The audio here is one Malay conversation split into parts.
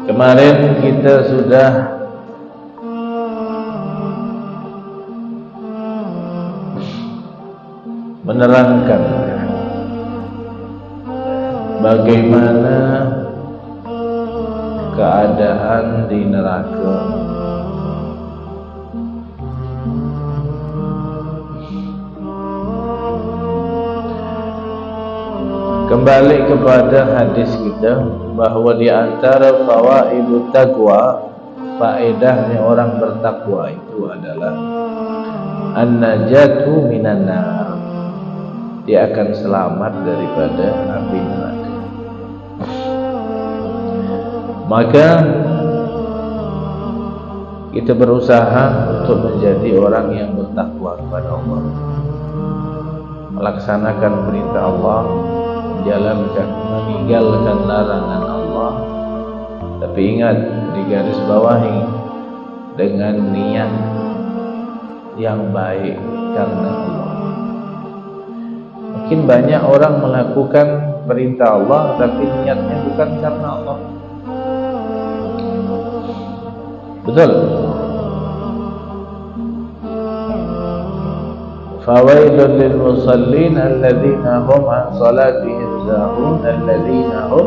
Kemarin kita sudah menerangkan bagaimana keadaan di neraka. Kembali kepada hadis kita bahwa di antara fawaidut taqwa, faedahnya orang bertakwa itu adalah an-najatu minan nar. Dia akan selamat daripada api neraka. Maka kita berusaha untuk menjadi orang yang bertakwa kepada Allah, melaksanakan perintah Allah, meninggalkan larangan Allah. Tapi ingat, di garis bawahi, dengan niat yang baik karena Allah. Mungkin banyak orang melakukan perintah Allah tapi niatnya bukan karena Allah. Betul? Fawailul lil musallin alladzina hum an salatihim sahun alladzina hum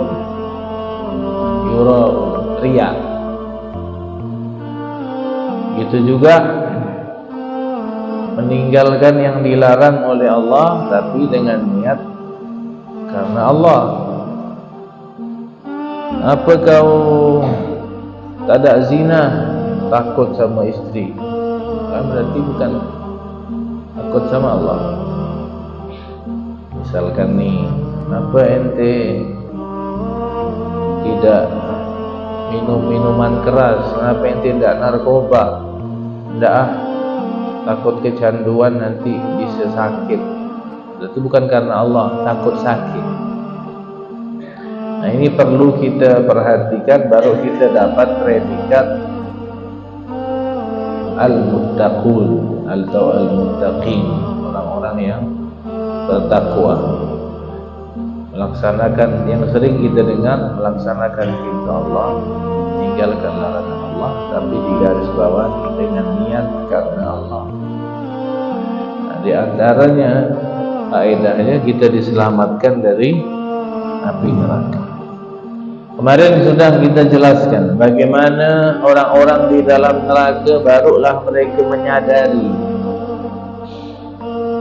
yura'un, riya. Gitu juga meninggalkan yang dilarang oleh Allah tapi dengan niat karena Allah. Apa kau tak ada zina, takut sama istri, kan berarti bukan takut sama Allah. Misalkan nih, apa ente tidak minum minuman keras, kenapa ente tidak narkoba? Tidak, takut kecanduan nanti bisa sakit. Berarti bukan karena Allah, takut sakit. Nah, ini perlu kita perhatikan, baru kita dapat predikat al-muttaqun atau al-muttaqin, orang-orang yang bertakwa, melaksanakan yang sering kita dengar, melaksanakan perintah Allah, meninggalkan larangan Allah, tapi di garis bawah dengan niat karena Allah. Nah, di antaranya faedahnya kita diselamatkan dari api neraka. Kemarin sudah kita jelaskan bagaimana orang-orang di dalam neraka barulah mereka menyadari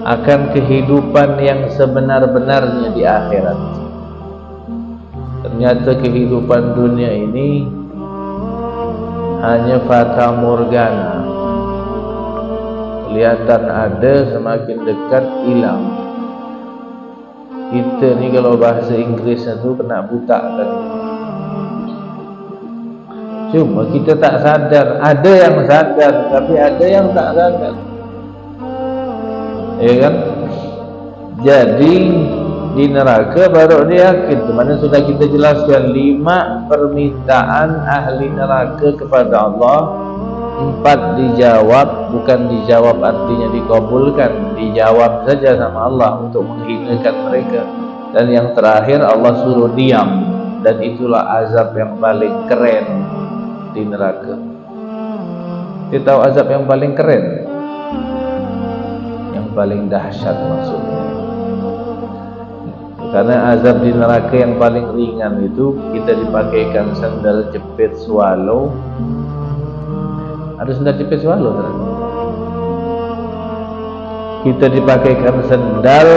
akan kehidupan yang sebenar-benarnya di akhirat. Ternyata kehidupan dunia ini hanya fata morgana. Kelihatan ada, semakin dekat hilang. Kita ni kalau bahasa Inggrisnya tu kena buta kan. Cuma kita tak sadar. Ada yang sadar, tapi ada yang tak sadar. Ya kan? Jadi di neraka baru dia yakin. Mana sudah kita jelaskan 5 permintaan ahli neraka kepada Allah. 4 dijawab, bukan dijawab artinya dikabulkan, dijawab saja sama Allah untuk menghinakan mereka. Dan yang terakhir Allah suruh diam, dan itulah azab yang paling keren di neraka. Kita tahu azab yang paling keren, yang paling dahsyat maksudnya. Karena azab di neraka yang paling ringan itu kita dipakaikan sandal jepit swallow. Ada sandal jepit swallow kan? Kita dipakaikan sandal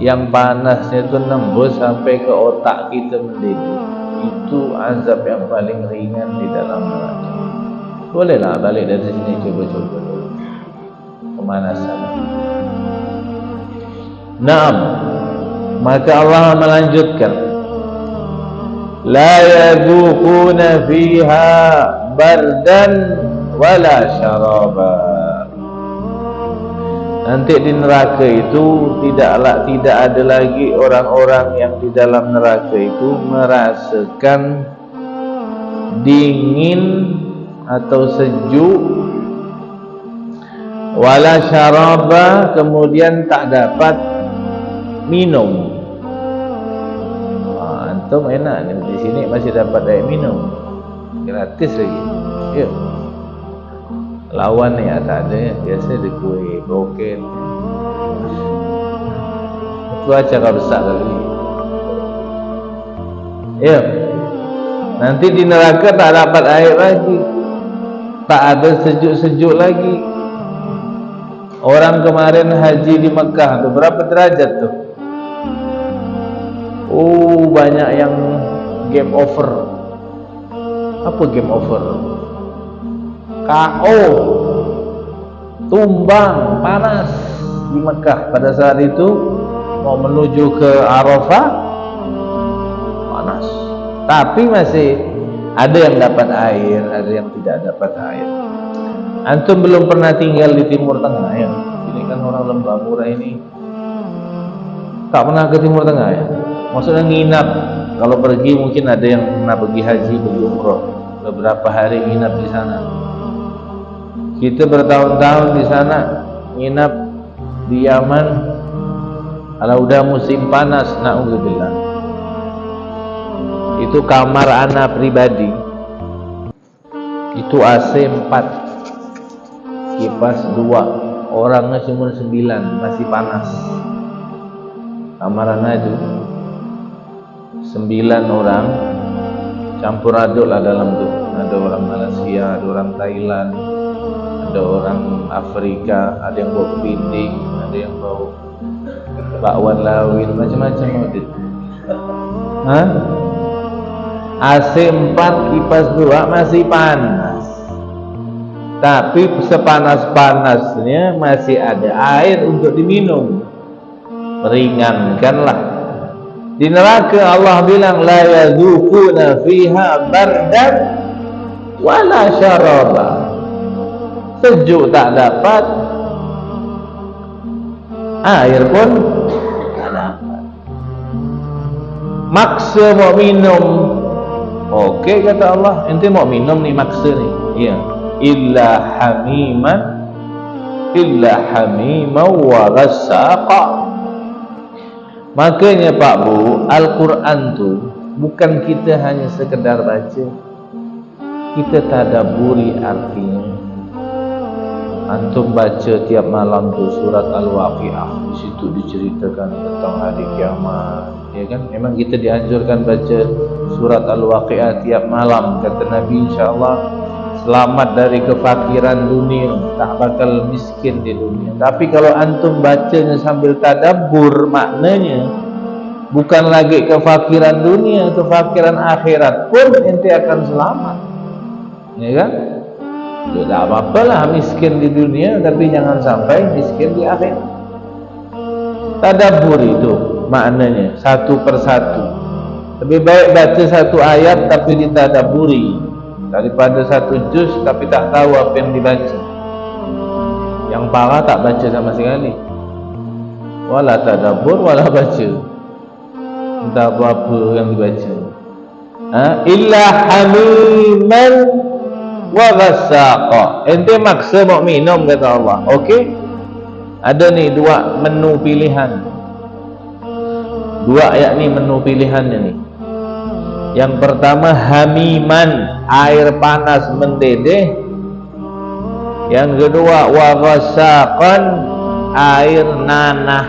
yang panasnya itu nembus sampai ke otak kita mendidih. Itu azab yang paling ringan di dalam neraka. Bolehlah balik dari sini, coba-coba dulu pemanasan. Naam. Maka Allah melanjutkan, la yadhuquna fiha bardan wala syaraba. Nanti di neraka itu tidak ada lagi orang-orang yang di dalam neraka itu merasakan dingin atau sejuk, wala syaraba, kemudian tak dapat minum. antum enak di sini masih dapat air minum gratis lagi. Ya. Lawan ya tak ada, biasa di kue broken. Cuaca kalau besar lagi. Ya. Nanti di neraka tak dapat air lagi. Tak ada sejuk-sejuk lagi. Orang kemarin haji di Mekah tu berapa derajat tu? Oh, banyak yang game over. Apa game over? KO, tumbang, panas di Mekah pada saat itu. Mau menuju ke Arafah, panas. Tapi masih ada yang dapat air, ada yang tidak dapat air. Antum belum pernah tinggal di Timur Tengah ya? Ini kan orang Lembah Murah ini tak pernah ke Timur Tengah ya? Maksudnya nginap. Kalau pergi mungkin ada yang pernah pergi haji, pergi umroh, beberapa hari nginap di sana. Kita bertahun-tahun di sana nginap di Yaman. Kalau udah musim panas, na'udzubillah, itu kamar anak pribadi itu AC 4, kipas 2, orangnya cuma 9, masih panas. Kamar anak itu 9 orang, campur aduk lah dalam tu. Ada orang Malaysia, ada orang Thailand, ada orang Afrika, ada yang bawa kepiting, ada yang bawa bakwan lawin, macam-macam audit. AC 4, kipas 2, masih panas. Tapi sepanas-panasnya masih ada air untuk diminum. Meringankanlah. Di neraka Allah bilang la yazuquna fiha bardan wala syaraba. Sejuk tak dapat, air pun tak dapat. Maksa mau minum, okey kata Allah, ente mau minum ni maksa ni. Ya, illa hamima wa ghassaqa. Makanya Pak Bu, Al-Quran tu bukan kita hanya sekedar baca, kita tadabburi artinya. Antum baca tiap malam tu surat Al-Waqiah, di situ diceritakan tentang hari kiamat, ya kan? Memang kita dianjurkan baca surat Al-Waqiah tiap malam, kata Nabi, insyaallah selamat dari kefakiran dunia, tak bakal miskin di dunia. Tapi kalau antum bacanya sambil tadabbur, maknanya bukan lagi kefakiran dunia, kefakiran akhirat pun ente akan selamat, ya kan? Ya tak apa-apalah miskin di dunia, tapi jangan sampai miskin di akhirat. Tadabbur itu maknanya satu persatu. Lebih baik baca satu ayat tapi ditadabburi daripada satu juz tapi tak tahu apa yang dibaca. Yang parah tak baca sama sekali, wala tadabbur wala baca, entah apa yang dibaca. Illa hamiman wa ghassaqa. Ente maksa mau minum kata Allah. Okey, ada ni dua menu pilihan, dua yakni menu pilihannya ni. Yang pertama hamiman, air panas mendedeh. Yang kedua wa ghassaqan, air nanah.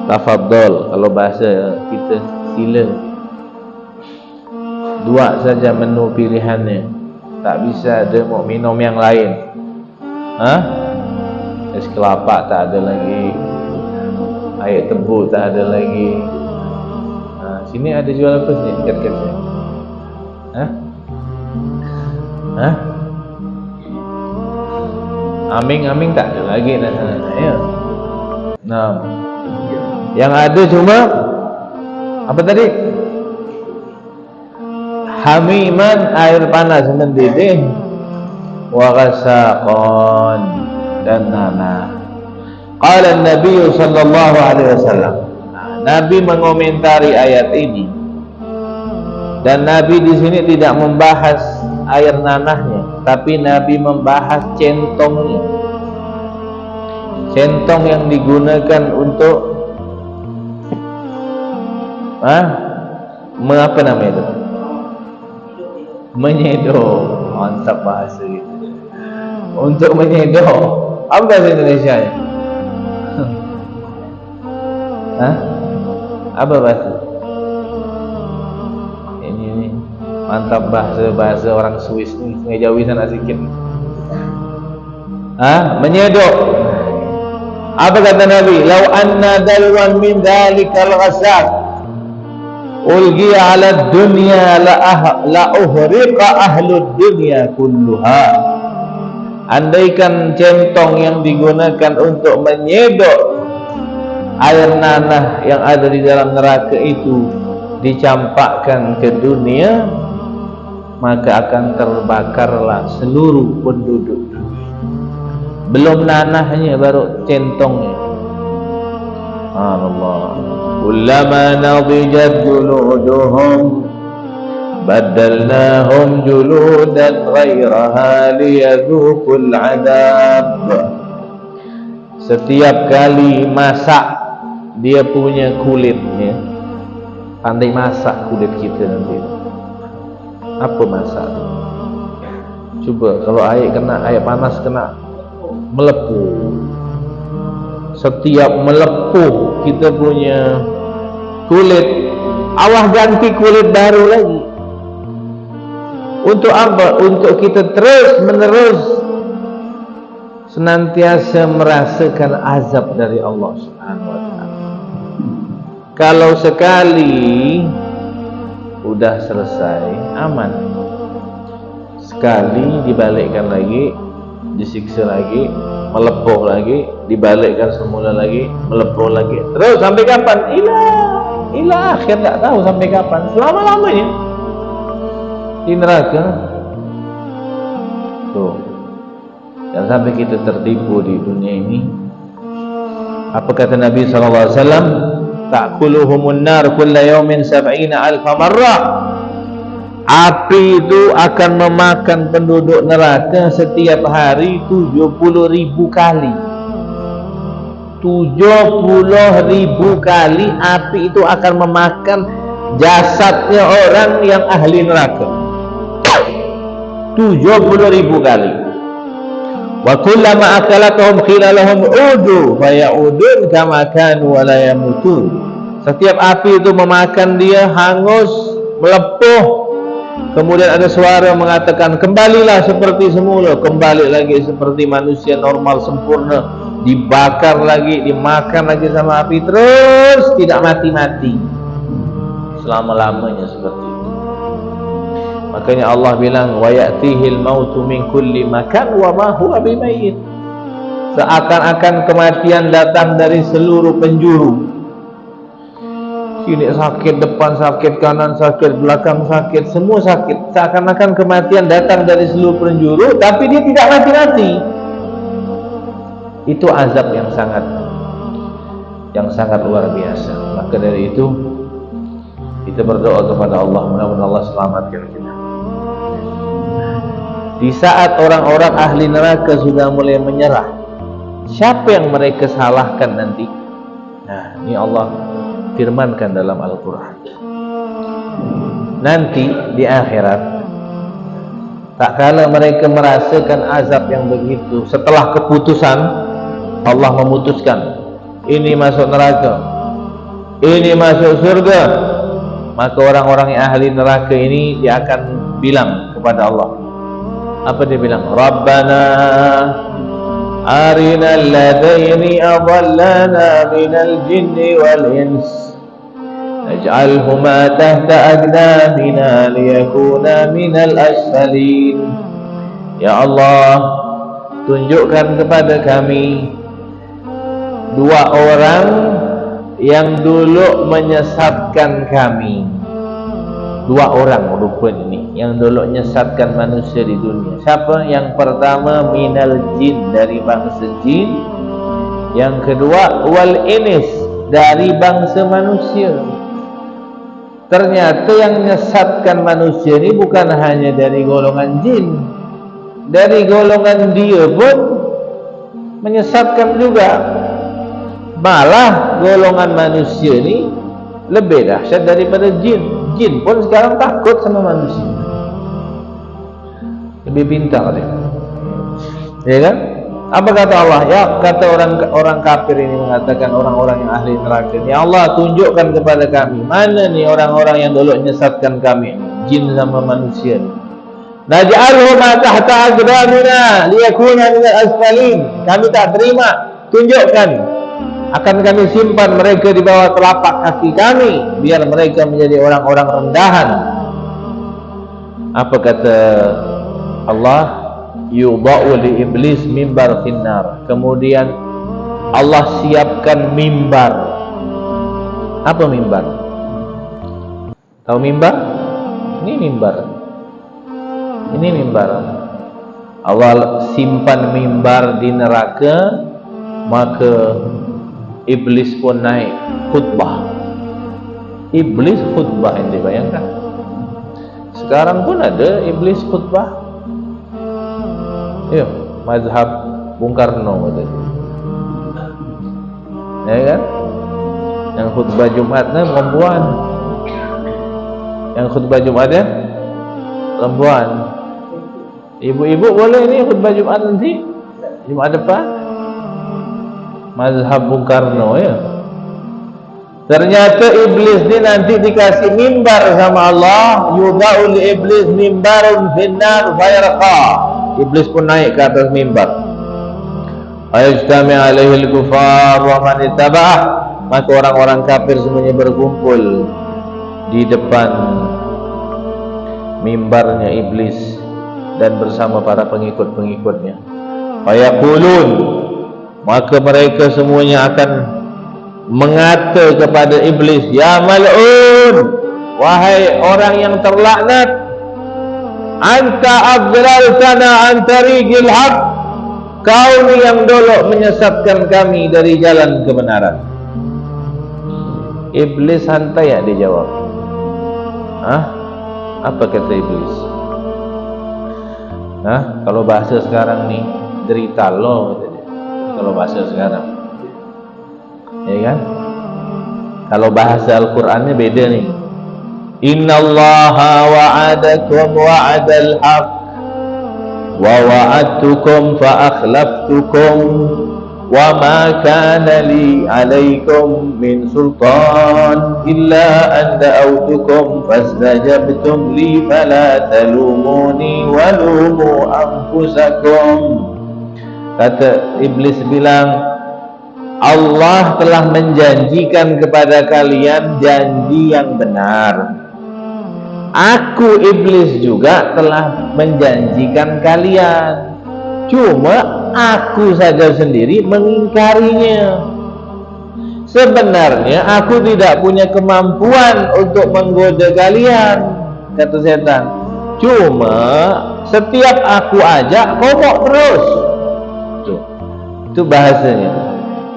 Tafadhol, kalau bahasa kita sila. Dua saja menu pilihannya, tak bisa ada mau minum yang lain. Es kelapa tak ada lagi, air tebu tak ada lagi. Sini ada jual apa sini dekat-dekat sini? Aming-aming tak ada lagi ya. Nah, yang ada cuma apa tadi? Hamiman, air panas mendidih, wa ghassaqan, dan nanah. Qala Nabi sallallahu alaihi wasallam. Nabi mengomentari ayat ini, dan Nabi di sini tidak membahas air nanahnya, tapi Nabi membahas centongnya. Centong yang digunakan untuk Ah, mengapa nama itu? Menyedok. Mantap bahasa itu. Untuk menyedok. Apa bahasa Indonesia nya? Hah? Apa bahasa? Ini mantap bahasa orang Swiss ni. Sungai Jawi sana sikit. Menyedok. Apa kata Nabi? Lau anna dalwan min dhalikal ghasaq ulgiya ala dunya la uhriqa ahlud dunya kulluha. Andaikan centong yang digunakan untuk menyedok air nanah yang ada di dalam neraka itu dicampakkan ke dunia, maka akan terbakarlah seluruh penduduk. Belum nanahnya, baru centongnya. Allah. Kullama nadijat juluduhum badalnahum juludan ghairaha liyadhuqul adab. Setiap kali masak dia punya kulitnya, pandai masak kulit kita nanti. Apa masak? Cuba kalau air panas kena, melepuh. Setiap melepuh kita punya kulit, Allah ganti kulit baru lagi. Untuk apa? Untuk kita terus menerus senantiasa merasakan azab dari Allah Subhanahu wa taala. Kalau sekali udah selesai, aman. Sekali dibalikkan lagi, disiksa lagi, melepuh lagi, dibalikkan semula lagi, melepuh lagi. Terus sampai kapan? Ila akhir, tak tahu sampai kapan. Selama-lamanya di neraka. Tuh. Dan sampai kita tertipu di dunia ini. Apa kata Nabi sallallahu alaihi wasallam? Ta'kuluhumun nar kulla yawmin 70,000 marrah. Api itu akan memakan penduduk neraka setiap hari 70,000 kali. 70,000 kali api itu akan memakan jasadnya orang yang ahli neraka. 70,000 kali. Wa kullama akalatuhum khilalahum udu faya'udun kama kanu wa la yamutun. Setiap api itu memakan dia, hangus, melepuh. Kemudian ada suara mengatakan, kembalilah seperti semula. Kembali lagi seperti manusia normal sempurna. Dibakar lagi, dimakan lagi sama api, terus tidak mati-mati selama-lamanya seperti itu. Makanya Allah bilang, wa ya'tihil mautu min kulli makan wa ma huwa bimayyit. Seakan-akan kematian datang dari seluruh penjuru. Sini sakit, depan sakit, kanan sakit, belakang sakit, semua sakit. Seakan-akan kematian datang dari seluruh penjuru, tapi dia tidak mati-mati. Itu azab yang sangat luar biasa. Maka dari itu kita berdoa kepada Allah, mudah-mudahan Allah selamatkan kita. Di saat orang-orang ahli neraka sudah mulai menyerah, siapa yang mereka salahkan nanti? Nah, ini Allah firmankan dalam Al-Quran. Nanti di akhirat, tak kala mereka merasakan azab yang begitu, setelah keputusan Allah memutuskan, ini masuk neraka, ini masuk surga, maka orang-orang yang ahli neraka ini dia akan bilang kepada Allah. Apa dia bilang? Rabbana arinal ladaini adallana minal jinni wal ins naj'alhuma tahta aqdamina liyakuna minal asfalin. Ya Allah, tunjukkan kepada kami dua orang yang dulu menyesatkan kami. Dua orang rupanya ini yang dulu menyesatkan manusia di dunia. Siapa? Yang pertama minal jin, dari bangsa jin. Yang kedua wal inis, dari bangsa manusia. Ternyata yang menyesatkan manusia ini bukan hanya dari golongan jin, dari golongan dia pun menyesatkan juga. Malah golongan manusia ini lebih dahsyat daripada jin. Jin pun sekarang takut sama manusia, lebih pintar dia, ya kan? Apa kata Allah? Ya, kata orang kafir ini mengatakan, orang-orang yang ahli neraka, ya Allah, tunjukkan kepada kami mana nih orang-orang yang dulu menyesatkan kami, jin sama manusia. Naj'alhum tahta aqdamina liyakuna minal asfalin. Kami tak terima, tunjukkan, akan kami simpan mereka di bawah telapak kaki kami, biar mereka menjadi orang-orang rendahan. Apa kata Allah? Yudha'u li iblis mimbar finnar. Kemudian Allah siapkan mimbar. Apa mimbar? Tahu mimbar? Ini mimbar. Ini mimbar. Allah simpan mimbar di neraka, maka iblis pun naik khutbah. Iblis khutbah, yang dibayangkan. Sekarang pun ada iblis khutbah. Ya, mazhab Bung Karno tadi, ya kan? Yang khutbah Jumatnya perempuan, yang khutbah Jumatnya perempuan. Ibu-ibu boleh ni khutbah Jumat nanti, Jumat depan. Mazhab Bung Karno, ya. Ternyata iblis ni nanti dikasih mimbar sama Allah. Yudha'u li iblis mimbarun finnar fayarqa. Iblis pun naik ke atas mimbar. Ayajtami alaihi al-kufar wa man ittaba'ah. Maka orang-orang kafir semuanya berkumpul di depan mimbarnya iblis dan bersama para pengikut-pengikutnya. Fayaqulun, maka mereka semuanya akan mengata kepada iblis, ya mal'un, wahai orang yang terlaknat, anta adlaltana an tariqil haq, kau ni yang dulu menyesatkan kami dari jalan kebenaran. Iblis santai ya dia jawab. Apa kata iblis? Kalau bahasa sekarang nih, derita lo kata dia. Kalau bahasa sekarang, ya kan? Kalau bahasa Al-Qur'annya beda nih. Innallaha wa'adakum wa'adal haq wa wa'adtukum fa akhlaftukum wa ma kana li 'alaikum min sultan illa an da'awtukum fastajabtum li fala talumuni wa lumu anfusakum. Kata iblis bilang, Allah telah menjanjikan kepada kalian janji yang benar. Aku iblis juga telah menjanjikan kalian. Cuma aku saja sendiri mengingkarinya. Sebenarnya aku tidak punya kemampuan untuk menggoda kalian, kata setan. Cuma setiap aku ajak, kau mau terus. Itu bahasanya.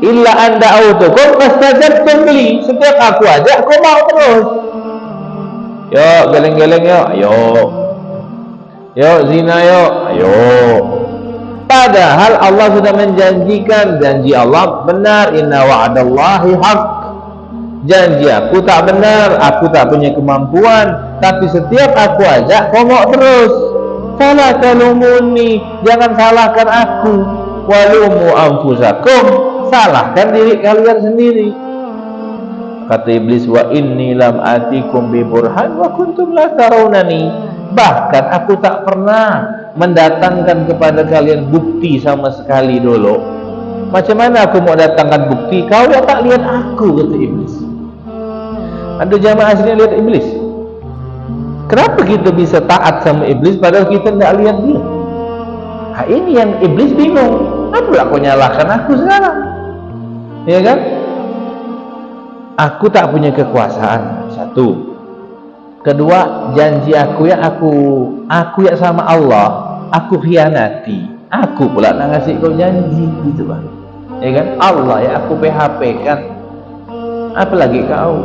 Illa anda autukum fastajabtum li. Setiap aku ajak, kau mau terus. Yuk geleng-geleng yuk, ayo. Yuk zina yuk, ayo. Padahal Allah sudah menjanjikan, janji Allah benar. Inna wa'adallahi haq. Janji aku tak benar, aku tak punya kemampuan, tapi setiap aku ajak, kau mau terus. Fala talumuni, jangan salahkan aku. Walumu anfusakum, salahkan diri kalian sendiri. Kata iblis, wa inni lam atikum bi burhan wa kuntum la tarawunani. Bahkan aku tak pernah mendatangkan kepada kalian bukti sama sekali dulu. Macam mana aku mau datangkan bukti? Kau yang tak lihat aku, kata iblis. Ada jamaah sini lihat iblis. Kenapa kita bisa taat sama iblis padahal kita tidak lihat dia? Ini yang iblis bingung. Kenapa aku nyalahkan aku sekarang? Ya kan? Aku tak punya kekuasaan. Satu. Kedua, janji aku ya sama Allah, aku khianati. Aku pula nak ngasih kau janji, gitu Bang. Ya kan? Allah ya aku PHP kan. Apalagi kau.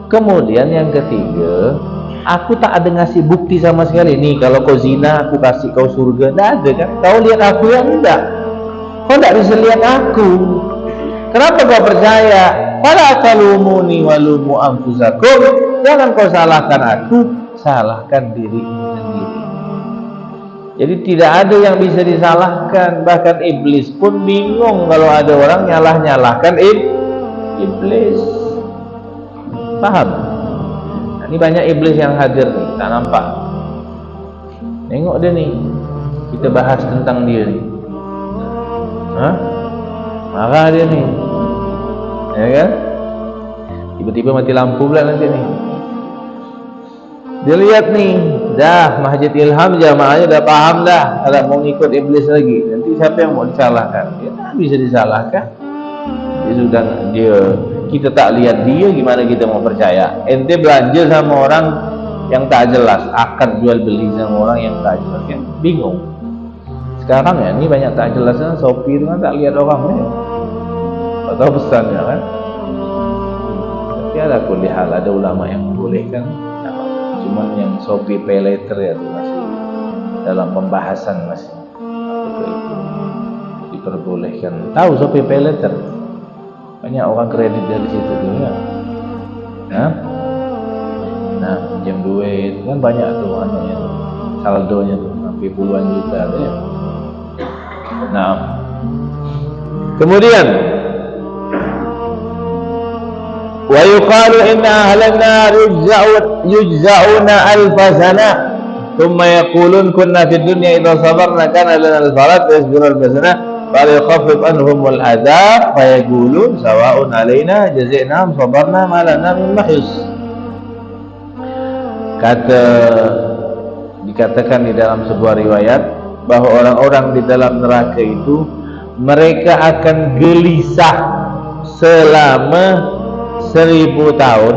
Kemudian yang ketiga, aku tak ada ngasih bukti sama sekali. Nih kalau kau zina, aku kasih kau surga. Tidak ada kan? Kau lihat aku yang enggak. Kau tidak bisa lihat aku. Kenapa kau percaya? fala talumuni walumu anfusakum, jangan kau salahkan aku, salahkan dirimu sendiri. Jadi tidak ada yang bisa disalahkan. Bahkan iblis pun bingung kalau ada orang nyalah-nyalahkan iblis. Paham? Nah, ini banyak iblis yang hadir nih, tak nampak. Tengok dia nih, kita bahas tentang dia nih. Marah dia nih, ya kan? Tiba-tiba mati lampu pula nanti nih. Dia lihat nih, dah Masjid Ilham jamaahnya dah paham dah, tak mau ngikut iblis lagi. Nanti siapa yang mau disalahkan? Dia tak bisa disalahkan. Kita tak lihat dia, gimana kita mau percaya? Ente belanja sama orang yang tak jelas, akad jual beli sama orang yang tak jelas, kan? Bingung. Sekarang ya, ini banyak tak jelasnya. Shopee itu kan tak lihat orangnya, tak tahu pesannya kan. Tapi ada kulihal, ada ulama yang membolehkan. Cuman yang Shopee Pay Later ya itu masih dalam pembahasan, masih itu diperbolehkan. Tahu Shopee Pay Later? Banyak orang kredit dari situ juga. Nah, pinjam duit kan banyak tuh anunya tuh, saldonya tuh sampai puluhan juta ada ya. Nah, kemudian wa yuqalu inna ahlan nar yujza'una alfa sana thumma yaqulun kunna fid dunya idza sabarna kana lana al-farat wa yasbiru al-basana fala yukhaffif anhum al-'adab fa yaqulun sawa'un 'alaina jaza'na sabarna ma lana min mahis. Dikatakan di dalam sebuah riwayat bahwa orang-orang di dalam neraka itu mereka akan gelisah selama 1000 tahun.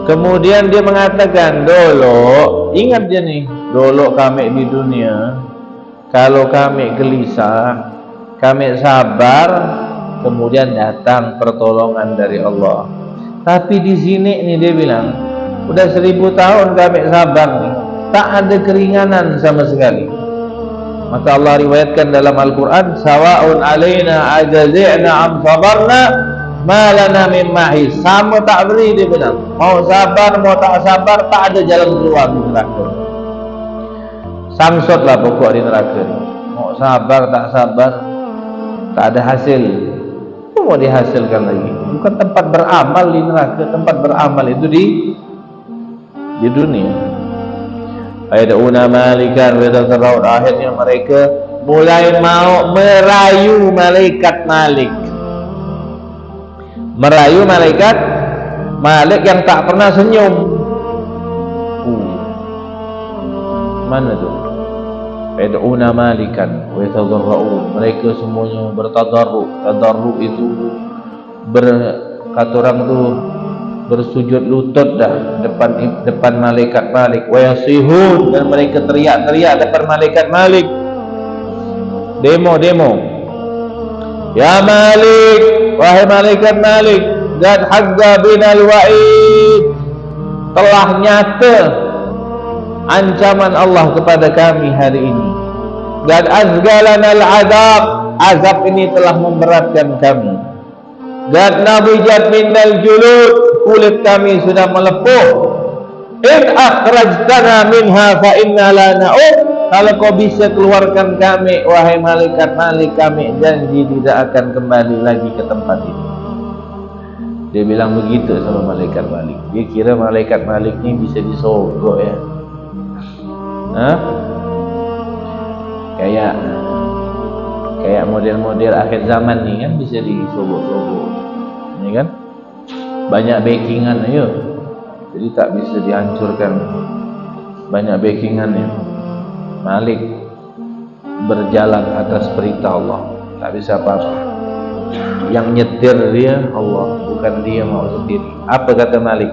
Kemudian dia mengatakan, dulu ingat dia nih, dulu kami di dunia kalau kami gelisah, kami sabar, kemudian datang pertolongan dari Allah. Tapi di sini nih dia bilang, udah 1000 tahun kami sabar nih, tak ada keringanan sama sekali. Maka Allah riwayatkan dalam Al-Quran, sawa'un alaina ajazi'na am sabarna ma lana min mahis. Sama tak beri, dia bilang, mau sabar mau tak sabar, tak ada jalan keluar di neraka. Samsut lah pokok di neraka. Mau sabar tak sabar, tak ada hasil. Apa mau dihasilkan lagi? Bukan tempat beramal di neraka. Tempat beramal itu di dunia. Ayaduna malikan wa akhirnya mereka mulai mau merayu malaikat Malik. Merayu malaikat Malik yang tak pernah senyum. Mana tu? Ayaduna malikan wa yatadarra'un. Mereka semuanya bertadarru. Tadarru itu kata orang tu bersujud lutut dah depan malaikat Malik. Wa yasihun, dan mereka teriak-teriak depan malaikat Malik. Demo. Ya Malik, wahai malaikat Malik, dan hazza binal wa'id, telah nyata ancaman Allah kepada kami hari ini. Dan azgalanal azab, azab ini telah memberatkan kami. Dan nabijat minal julud, kulit kami sudah melepuh. In akhrajtana minha fa inna la na'ud. Kalau kau bisa keluarkan kami, wahai malaikat Malik, kami janji tidak akan kembali lagi ke tempat ini. Dia bilang begitu sama malaikat Malik. Dia kira malaikat Malik ni bisa disogok ya. Kayak model-model akhir zaman ni kan, bisa disogok-sogok. Ini kan banyak backingan ayo. Jadi tak bisa dihancurkan. Banyak backingannya. Malik berjalan atas perintah Allah, tak bisa apa-apa. Yang nyetir dia Allah, bukan dia mau sendiri. Apa kata Malik?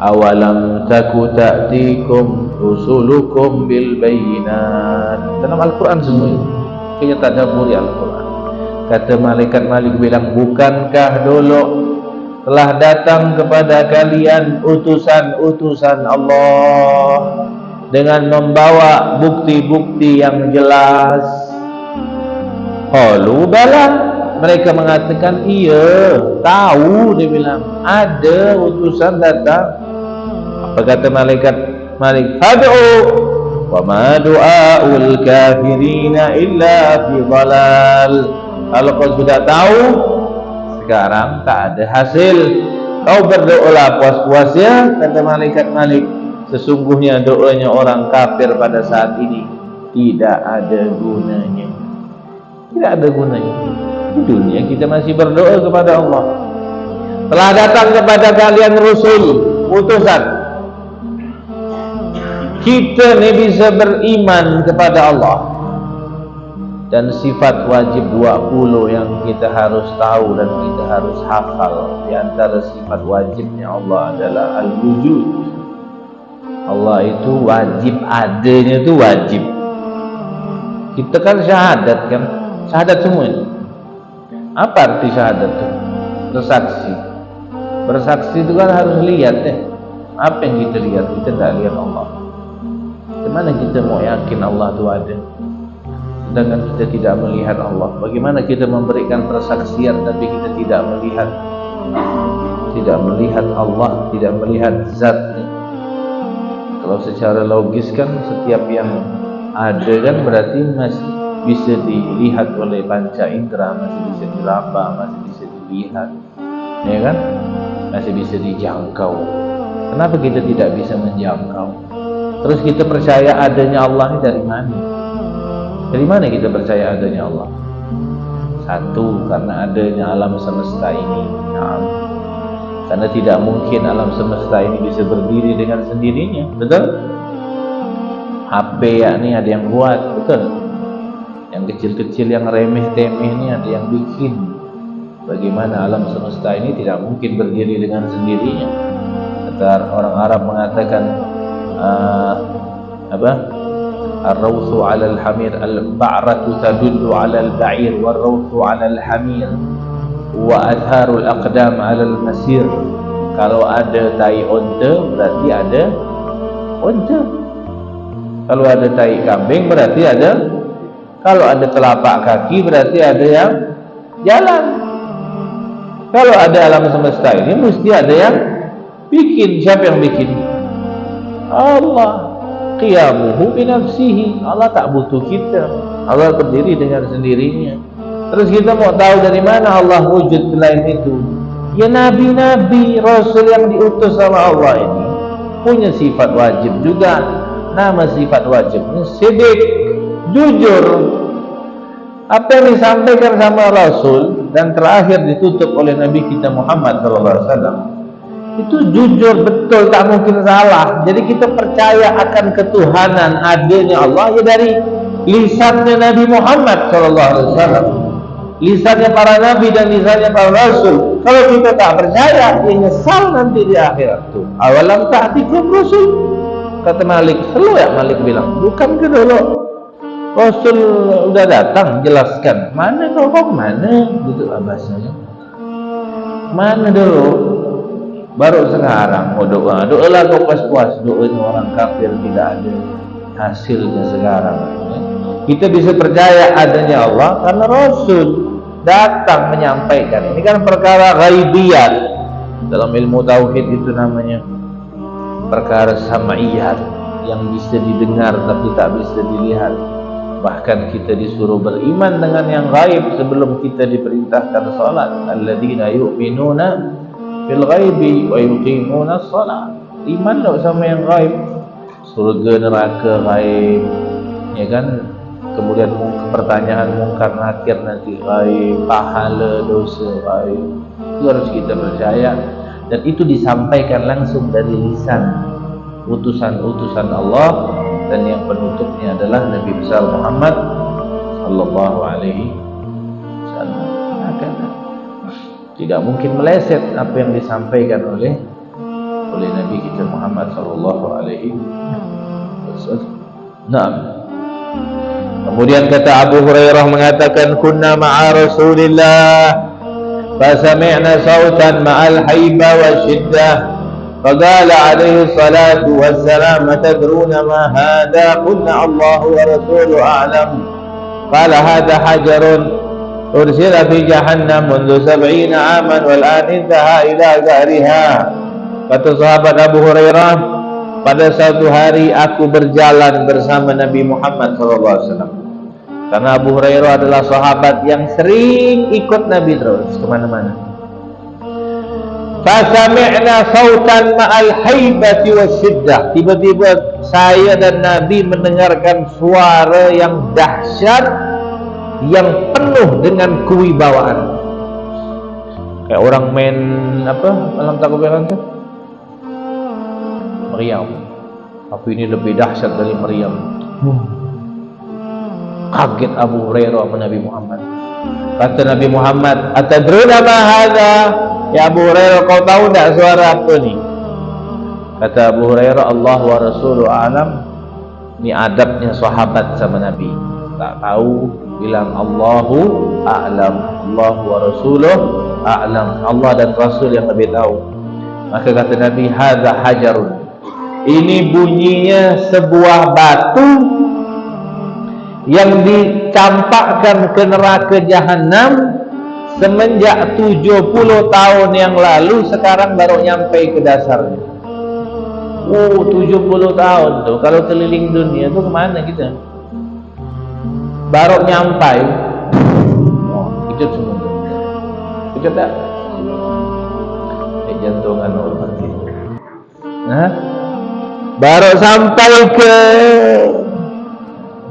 Awalam taku ta'tikum rusulukum bil bayyinat. Dalam Al-Quran semua itu. Kayaknya tadabburi Al-Quran. Kata malaikat Malik bilang, bukankah dulu telah datang kepada kalian utusan-utusan Allah dengan membawa bukti-bukti yang jelas? Qalu bala, mereka mengatakan, iya, tahu. Dia bilang, ada utusan datang. Apa kata malaikat Malik? Fad'u wa ma du'aul kafirina illa fi dhalal. Kalau kau sudah tahu, sekarang tak ada hasil. Kau berdoalah puas-puas ya, kata malaikat Malik. Sesungguhnya doanya orang kafir pada saat ini tidak ada gunanya. Tidak ada gunanya. Di dunia kita masih berdoa kepada Allah. Telah datang kepada kalian Rasul, utusan. Kita ni bisa beriman kepada Allah. Dan sifat wajib 20 yang kita harus tahu dan kita harus hafal. Di antara sifat wajibnya Allah adalah al-wujud. Allah itu wajib, adanya itu wajib. Kita kan syahadat kan, syahadat semua ini. Apa arti syahadat itu? Bersaksi. Bersaksi itu kan harus lihat ya. Apa yang kita lihat? Kita tidak lihat Allah. Bagaimana kita mau yakin Allah itu ada, sedangkan kita tidak melihat Allah? Bagaimana kita memberikan persaksian tapi kita tidak melihat Allah, tidak melihat zatnya? Kalau secara logis kan setiap yang ada kan berarti masih bisa dilihat oleh panca indera, masih bisa diraba, masih bisa dilihat, ya kan? Masih bisa dijangkau. Kenapa kita tidak bisa menjangkau? Terus kita percaya adanya Allah ini dari mana? Dari mana kita percaya adanya Allah? Satu, karena adanya alam semesta ini. Nah, karena tidak mungkin alam semesta ini bisa berdiri dengan sendirinya, betul? HP ya ini ada yang buat, betul? Yang kecil-kecil, yang remeh-temeh ini ada yang bikin. Bagaimana alam semesta ini tidak mungkin berdiri dengan sendirinya? Kata orang Arab mengatakan ar-rawthu 'ala al-hamir, al-ba'ratu tadullu 'ala al-ba'ir, war-rawthu 'ala al-hamir, wa atharul aqdam 'ala al-masir. Kalau ada tai onta berarti ada onta. Kalau ada tai kambing berarti ada. Kalau ada telapak kaki berarti ada yang jalan. Kalau ada alam semesta ini mesti ada yang bikin. Siapa yang bikin? Allah. Qiyamuhu binafsihi. Allah tak butuh kita. Allah berdiri dengan sendirinya. Terus kita mau tahu dari mana Allah wujud selain itu? Ya nabi-nabi, rasul yang diutus sama Allah ini punya sifat wajib juga. Nama sifat wajibnya sidik, jujur. Apa yang disampaikan sama rasul dan terakhir ditutup oleh Nabi kita Muhammad SAW itu jujur, betul, tak mungkin salah. Jadi kita percaya akan ketuhanan adanya Allah ya dari lisannya Nabi Muhammad SAW, lisannya para nabi dan lisannya para rasul. Kalau kita tak percaya, ya nyesal nanti di akhirat tuh. Awalam ta'tikum rasul, kata Malik. Selalu ya Malik bilang, bukan ke dulu rasul udah datang jelaskan, mana kau mana gitu bahasanya. Mana dulu? Baru sekarang mau doa. Doalah kau puas-puas. Doanya orang kafir tidak ada hasilnya sekarang. Kita bisa percaya adanya Allah karena Rasul datang menyampaikan. Ini kan perkara ghaibiyat. Dalam ilmu tauhid itu namanya perkara sam'iyat, yang bisa didengar tapi tak bisa dilihat. Bahkan kita disuruh beriman dengan yang gaib sebelum kita diperintahkan salat. Alladzina yu'minuna fil ghaibi wa yuqimuna shalah. Iman tak sama yang gaib. Surga neraka gaib, ya kan? Kemudian pertanyaan mungkar nakir nanti gaib, pahala dosa gaib. Itu harus kita percaya, dan itu disampaikan langsung dari lisan utusan-utusan Allah, dan yang penutupnya adalah Nabi besar Muhammad sallallahu alaihi wasallam. Tidak mungkin meleset apa yang disampaikan oleh Nabi kita Muhammad sallallahu alaihi wasallam. Naam. Kemudian kata Abu Hurairah mengatakan, kunna ma'a Rasulillah fa sami'na sautan ma'al haiba wa shiddah faqala alaihi salatu wassalam tadruna ma hadha? Qulna Allahu wa rasuluhu a'lam. Qala hadha hajarun ursila fi jahannam mundu 70 aman wal an intaha ila gariha. Kata sahabat Abu Hurairah, pada suatu hari aku berjalan bersama Nabi Muhammad SAW. Karena Abu Hurairah adalah sahabat yang sering ikut Nabi terus kemana-mana. Fasami'na sautan ma'al haibati wasyiddah. Tiba-tiba saya dan Nabi mendengarkan suara yang dahsyat, yang penuh dengan kewibawaan. Kayak orang main apa malam takbiran tu? Meriam. Tapi ini lebih dahsyat dari meriam. Kaget Abu Hurairah sama Nabi Muhammad. Kata Nabi Muhammad, "Atadruna ma hadha?" Ya Abu Hurairah, kau tahu tak suara apa ni? Kata Abu Hurairah, Allah wa Rasuluhu a'lam. Ini adabnya sahabat sama Nabi. Tak tahu, bilang Allahu a'lam. Allah wa Rasuluhu a'lam. Allah dan Rasul yang lebih tahu. Maka kata Nabi, hadza hajarun. Ini bunyinya sebuah batu yang dicampakkan ke neraka Jahannam semenjak 70 tahun yang lalu, sekarang baru nyampe ke dasarnya. 70 tahun tuh, kalau keliling dunia tuh kemana kita? Baru nyampai. Kejut semua. Kejut tak? Jantungan orang ini. Baru sampai ke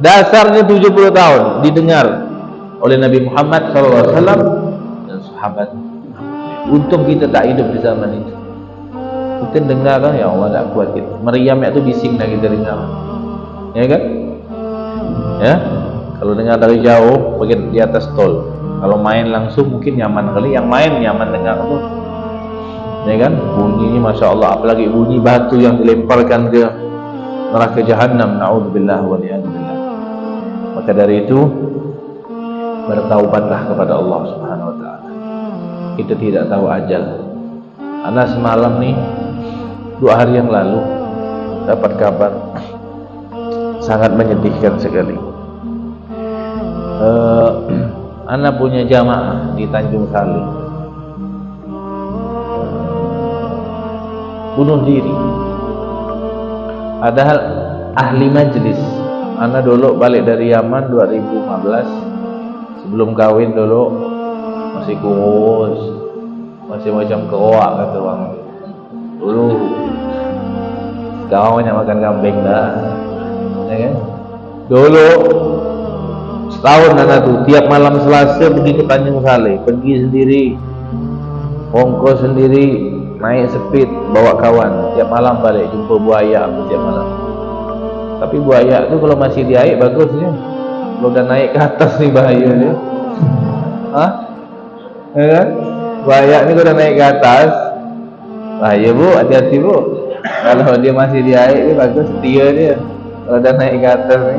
dasarnya 70 tahun didengar oleh Nabi Muhammad SAW dan sahabat. Untung kita tak hidup di zaman itu. Kita dengar kan, ya Allah tak kuat kita. Meriam itu bising dah kita dengar. Ya kan? Ya. Kalau dengar dari jauh, bagian di atas tol. Kalau main langsung mungkin nyaman kali. Yang main nyaman dengar tu. Ya kan? Bunyinya Masya Allah. Apalagi bunyi batu yang dilemparkan ke neraka Jahannam. Na'udzubillah wa li'adzubillah. Maka dari itu, bertaubatlah kepada Allah Subhanahu Wa Taala. Kita tidak tahu ajal. Ana semalam nih, 2 hari yang lalu dapat kabar sangat menyedihkan sekali. Ana punya jamaah di Tanjung Sari bunuh diri. Padahal ahli majlis. Ana dulu balik dari Yaman 2015. Sebelum kawin dulu masih kurus, masih macam keroak kata orang dulu. Sekarang banyak makan kambing dah, ya kan? Dulu setahun anak tu tiap malam Selasa pergi ke Tanjung Saleh, pergi sendiri, ongkos sendiri, naik speed bawa kawan, tiap malam balik jumpa buaya tiap malam. Tapi buaya tu kalau masih di air bagus dia. Kalau dah naik ke atas ni bahaya dia. Ya kan? Buaya ni kalau dah naik ke atas bahaya bu, hati-hati bu. Kalau dia masih di air dia bagus, setia dia. Kalau dah naik ke atas ni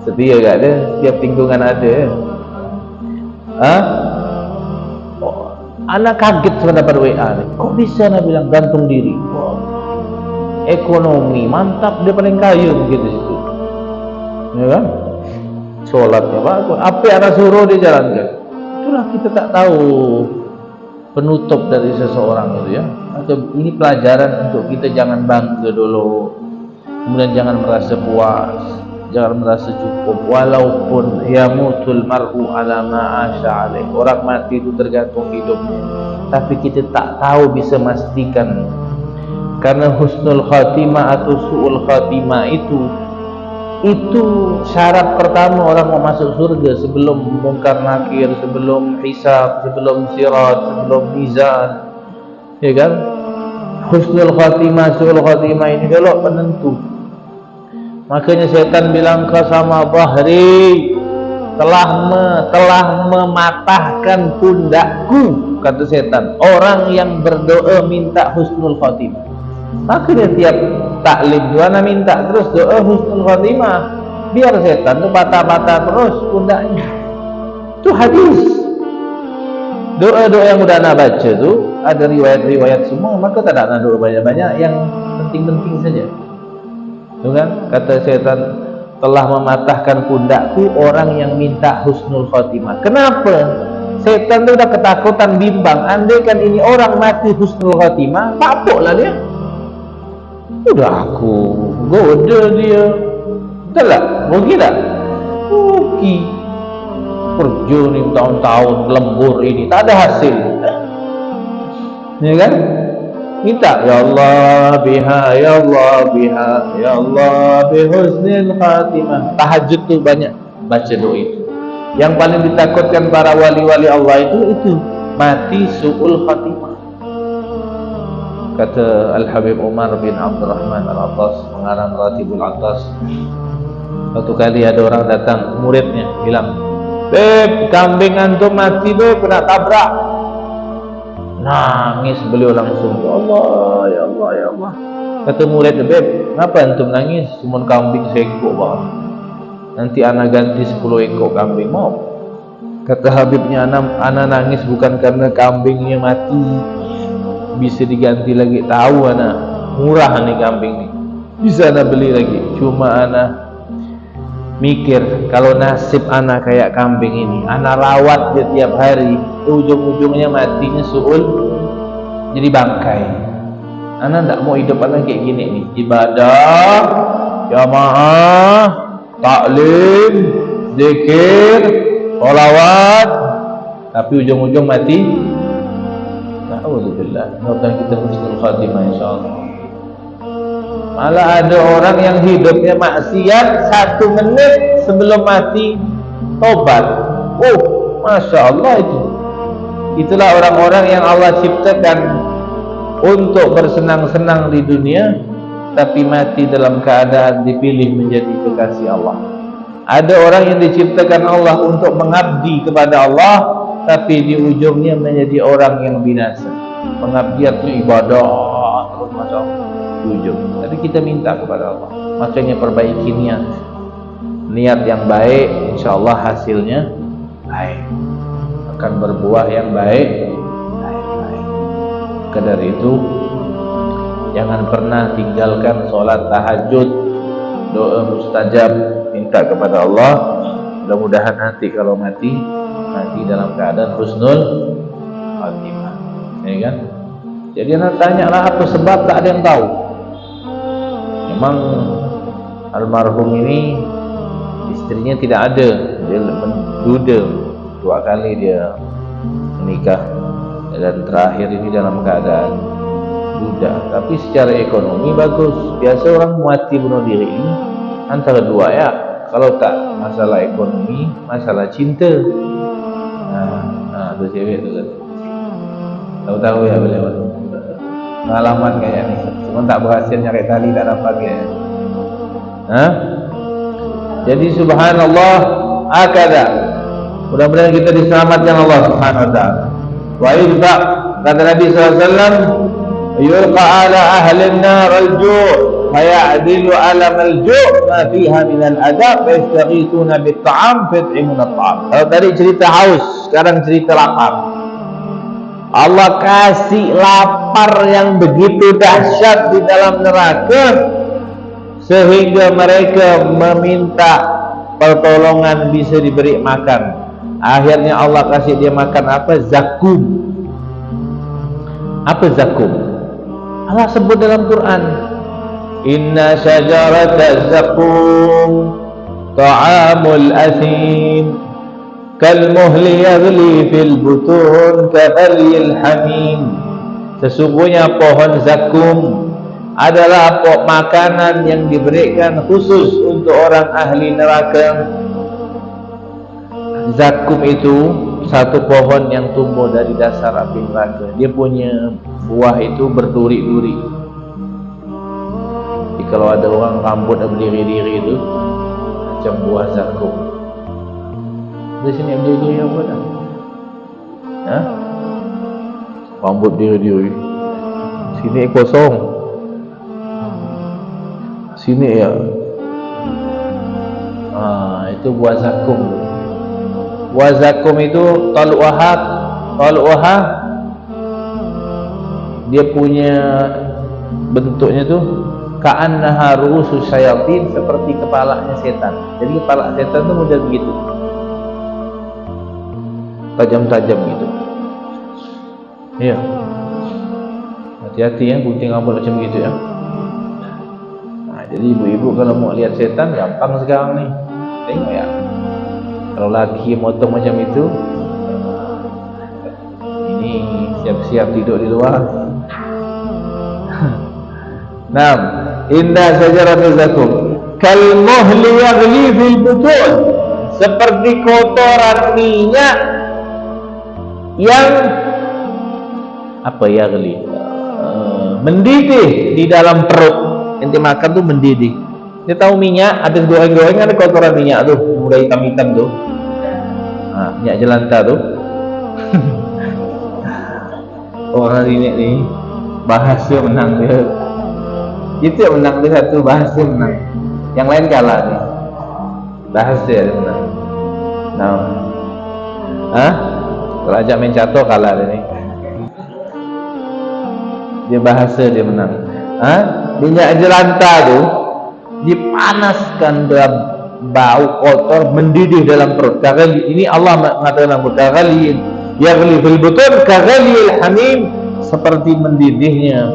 setia kat dia, tiap tingkungan ada. Anak kaget sebentar dapat WA ni. Kok bisa nak bilang gantung diri? Ekonomi mantap, dia paling kaya mungkin di situ. Ya kan? Solatnya bagus. Apa yang anak suruh dia jalankan. Itulah kita tak tahu penutup dari seseorang itu ya. Atau ini pelajaran untuk kita jangan bangga dulu. Kemudian jangan merasa puas, jangan merasa cukup. Walaupun yamutul mar'u ala ma'asha alaih. Orang mati itu tergantung hidupnya. Tapi kita tak tahu bisa memastikan. Karena husnul khatimah atau su'ul khatimah itu syarat pertama orang mau masuk surga sebelum mungkar nakir, sebelum hisab, sebelum sirat, sebelum mizan. Ya kan? Husnul khatimah, su'ul khatimah ini kalau penentu. Makanya setan bilang qasama bahri, telah mematahkan pundakku, kata setan. Orang yang berdoa minta husnul khatimah. Maka dia tiap taklim tu ana minta terus doa husnul khatimah, biar setan tu patah-patah terus pundaknya. Itu hadis. Doa-doa yang udah ana baca tu ada riwayat-riwayat semua, maka tak ada doa banyak-banyak, yang penting-penting saja. Tu kan kata setan, telah mematahkan pundakku orang yang minta husnul khotimah. Kenapa? Setan tu dah ketakutan, bimbang. Andai kan ini orang mati husnul khotimah, papuklah dia. Udah aku goda dia. Betul tak? Rugi tak? Rugi. Kerja ni tahun-tahun, lembur ini, tak ada hasil. Ya kan? Minta, ya Allah biha, ya Allah biha, ya Allah bihusnil khatimah. Tahajud tu banyak baca doa itu. Yang paling ditakutkan para wali-wali Allah itu mati su'ul khatimah. Kata Al-Habib Umar bin Abdurrahman Al-Attas, pengarang Ratibul Attas. Satu kali ada orang datang, muridnya bilang, "Beb, kambing antum mati beb, kena tabrak." Nangis beliau langsung, "Ya Allah, ya Allah, ya Allah." Kata murid, "Beb, kenapa antum nangis? Cuma kambing seekor bang. Nanti anak ganti 10 ekor kambing mau." Kata Habibnya, anak nangis bukan karena kambingnya mati, bisa diganti lagi. Tahu anak murah nih kambing nih, bisa anak beli lagi. Cuma anak mikir, kalau nasib anak kayak kambing ini, anak rawat dia tiap hari, ujung-ujungnya matinya su'ul, jadi bangkai. Anak tak mau hidup anak kayak gini nih, ibadah, jamaah, taklim, zikir, sholawat, tapi ujung-ujung mati. Alhamdulillah, semoga kita husnul khatimah insyaallah. Malah ada orang yang hidupnya maksiat, 1 menit sebelum mati tobat. Oh, Masya Allah itu. Itulah orang-orang yang Allah ciptakan untuk bersenang-senang di dunia, tapi mati dalam keadaan dipilih menjadi kekasih Allah. Ada orang yang diciptakan Allah untuk mengabdi kepada Allah, tapi di ujungnya menjadi orang yang binasa. Pengabdian itu ibadah terus masuk di ujung. Tapi kita minta kepada Allah, makanya perbaiki niat yang baik, insya Allah hasilnya baik, akan berbuah yang baik. Maka dari itu jangan pernah tinggalkan sholat tahajud, doa mustajab, minta kepada Allah. Mudah-mudahan nanti kalau mati dalam keadaan husnul khatimah, ya kan? Jadi anak tanyalah apa sebab, tak ada yang tahu. Memang almarhum ini istrinya tidak ada, dia menduda 2 kali dia menikah, dan terakhir ini dalam keadaan duda. Tapi secara ekonomi bagus. Biasa orang mati bunuh diri ini antara 2 ya, kalau tak masalah ekonomi, masalah cinta. Itu cewek tu kan, tahu-tahu ya beliau pengalaman kayak ni, cuma tak berhasil nyari tali, tak dapat kayak. Jadi subhanallah, akada. Mudah-mudahan kita diselamatkan Allah Subhanahu wa taala. Wa idza, kata Nabi SAW, yulqa ala ahli an-nar al-ju' faya'dilu alam al-ju' ma fiha min al-adab fayastaghithuna bit-ta'am fayut'imuna at-ta'am. Kalau tadi cerita haus, sekarang cerita lapar. Allah kasih lapar yang begitu dahsyat di dalam neraka, sehingga mereka meminta pertolongan bisa diberi makan. Akhirnya Allah kasih dia makan apa? Zakum. Apa zakum? Allah sebut dalam Quran, inna syajarata zakum ta'amul asim kalmuhli yaghli fil butun kafalyil hamim. Sesungguhnya pohon zakum adalah pokok makanan yang diberikan khusus untuk orang ahli neraka. Zakum itu satu pohon yang tumbuh dari dasar api neraka. Dia punya buah itu berduri-duri. Jadi kalau ada orang rambut berdiri-diri itu macam buah zakum. Di sini berdiri apa dah? Rambut diri-diri. Sini kosong. Sini ya. Itu buah zakum. Buah zakum itu tal'uha, dia punya bentuknya tu ka'annaha ru'usus syayatin, seperti kepalanya setan. Jadi kepala setan itu model begitu, tajam-tajam gitu. Iya, hati-hati ya gunting rambut macam gitu ya. Nah, jadi ibu-ibu kalau mau lihat setan gampang sekarang nih, tengok ya. Kalau laki motong macam itu, ini siap-siap tidur di luar. Nah, inna sajaratul zakum kal muhli yaghli fil butun, seperti kotoran minyak yang apa yaghli, mendidih di dalam perut. Ente makan tuh mendidih. Dia tahu minyak, habis goreng-goreng ada kotoran minyak tuh, udah hitam-hitam tuh. Nah, minyak jelantah tuh. Orang ini nih bahasa menang dia. Itu yang menang dia satu, bahasa menang. Yang lain kalah nih. Bahasa dia menang. Nah, kalau ajak main catur kalah dia nih. Dia bahasa dia menang. Minyak jelantah tuh dipanaskan dalam bau kotor, mendidih dalam perut. Ini Allah mengatakan kaghali yaghli fil butun kaghalil hamim, seperti mendidihnya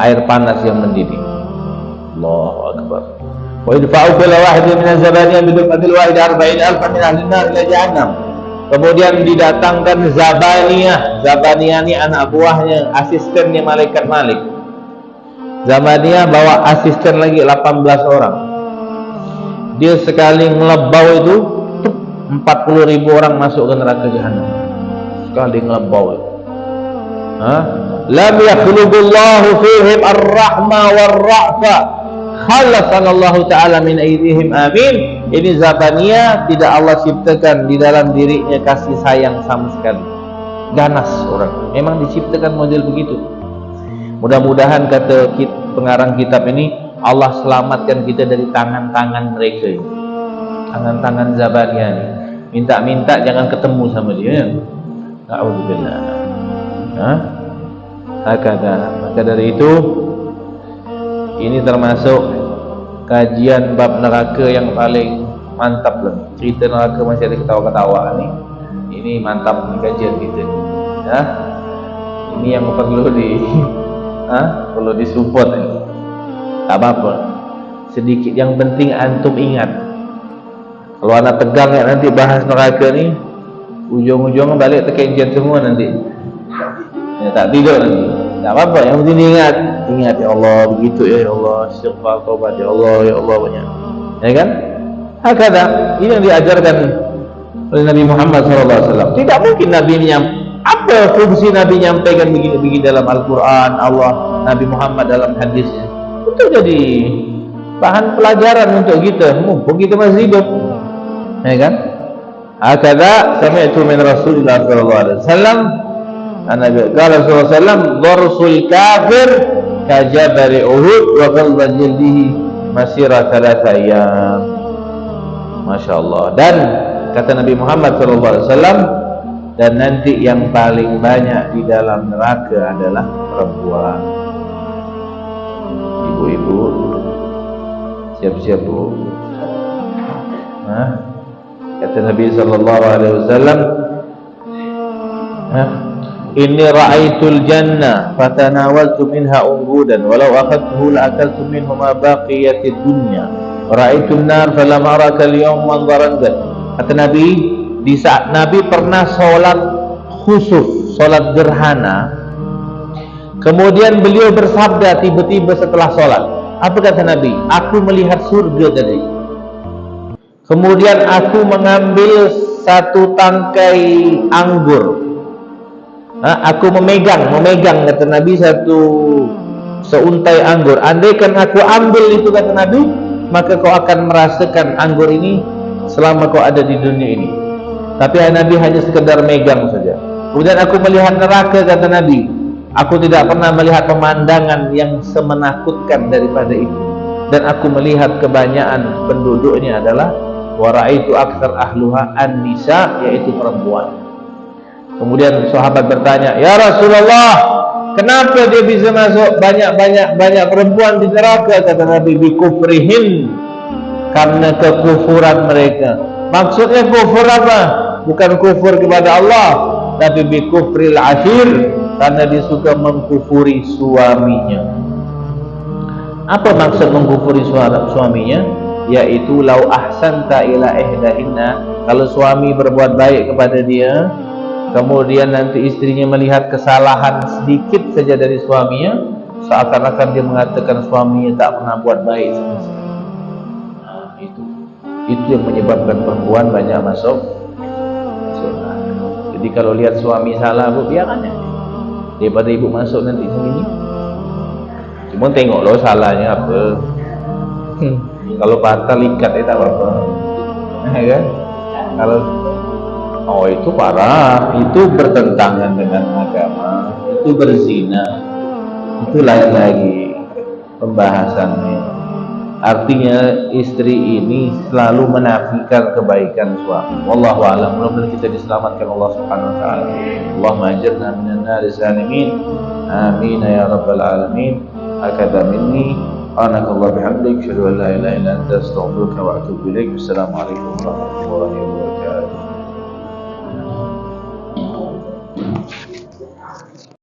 air panas yang mendidih. Allahu akbar. Wa idfa'u bil wahid min az-zabaniyah bidun adil wahid 40,000 min ahli an-nar ila jahannam. Kemudian didatangkan Zabaniyah. Zabaniyah ini anak buahnya, asistennya malaikat Malik. Zabaniyah bawa asisten lagi 18 orang. Dia sekali ngelebau itu 40,000 orang masuk ke neraka jahanam. Sekali ngelebau itu. Lam yakhluqullahu fihim ar-rahma war-ra'fa khalasanallahu ta'ala min aydihim amin. Ini Zabaniyah tidak Allah ciptakan di dalam dirinya kasih sayang sama sekali. Ganas orang, memang diciptakan model begitu. Mudah-mudahan kata pengarang kitab ini, Allah selamatkan kita dari tangan-tangan mereka ini, tangan-tangan Zabaniyah ini. Minta-minta jangan ketemu sama dia. Na'udzubillah. Maka dari itu, ini termasuk kajian bab neraka yang paling mantap lah. Cerita neraka masih ada ketawa-ketawa nih. Ini mantap nih kajian kita. Ya, ini yang perlu perlu disupport ini. Tak apa-apa. Sedikit yang penting antum ingat. Kalau anak tegang ya nanti bahas neraka ni, ujung-ujungnya balik terkenjat semua nanti. Ya, tak tidur nanti. Tak apa-apa, yang penting ingat ya Allah, begitu ya Allah, istighfar, taubat ya Allah banyak. Ya kan? Hakada, ini yang diajarkan oleh Nabi Muhammad SAW. Tidak mungkin Nabi apa fungsi Nabi menyampaikan begini-begini dalam Al-Quran, Allah, Nabi Muhammad dalam hadisnya, untuk jadi bahan pelajaran untuk kita, mumpung kita masih hidup. Ya kan? Hakada sami'tu min Rasulullah SAW. Nabi qala sallallahu alaihi wasallam, "Darsul kafir ka jabari Uhud wa qalla jildihi masira 3 ayyam." Masyaallah. Dan kata Nabi Muhammad sallallahu alaihi wasallam, dan nanti yang paling banyak di dalam neraka adalah perempuan. Ibu-ibu siap-siap Bu. Kata Nabi sallallahu alaihi wasallam, inni ra'aitul jannah fatanawaltu minha ungudan walau akhadtuhu la akaltu minhu ma baqiyatid dunya wa ra'aitul nar falam araka al-yawm manzaran dzat. Kata Nabi, di saat Nabi pernah sholat khusuf, sholat gerhana, kemudian beliau bersabda tiba-tiba setelah sholat, apa kata Nabi? Aku melihat surga tadi, kemudian aku mengambil satu tangkai anggur. Aku memegang kata Nabi satu seuntai anggur. Andaikan aku ambil itu kata Nabi, maka kau akan merasakan anggur ini selama kau ada di dunia ini. Tapi Nabi hanya sekedar megang saja. Kemudian aku melihat neraka kata Nabi, aku tidak pernah melihat pemandangan yang semenakutkan daripada itu. Dan aku melihat kebanyakan penduduknya adalah wa ra'aitu aktsar ahluha an-nisa, yaitu perempuan. Kemudian sahabat bertanya, "Ya Rasulullah, Kenapa dia bisa masuk banyak perempuan di neraka? Kata Nabi, bi kufrihin, karena kekufuran mereka. Maksudnya kufur apa? Bukan kufur kepada Allah, tapi bi kufril ashir, karena dia suka mengkufuri suaminya. Apa maksud mengkufuri suaminya? Yaitu lau ahsanta ila ihdahinna, kalau suami berbuat baik kepada dia, kemudian nanti istrinya melihat kesalahan sedikit saja dari suaminya, seakan-akan dia mengatakan suaminya tak pernah buat baik sama sekali. Nah, itu yang menyebabkan perempuan banyak masuk surga. Jadi kalau lihat suami salah, bu, biarkan aja, daripada ibu masuk nanti sendiri. Cuma tengok loh salahnya apa. Kalau patah ikat tak apa-apa, kan? Kalau oh itu parah, itu bertentangan dengan agama, itu berzina, itu lain lagi pembahasannya. Artinya istri ini selalu menafikan kebaikan suami. Wallahu a'lam. Mudah-mudahan kita diselamatkan Allah Subhanahu wa taala. Allahumma ajirna minan nar zalimin. Amin ya rabbal alamin. Akada minni anakallahu bihamdik, asyhadu an la ilaha illa anta, astaghfiruka wa atubu ilaik. Assalamualaikum warahmatullahi wabarakatuh.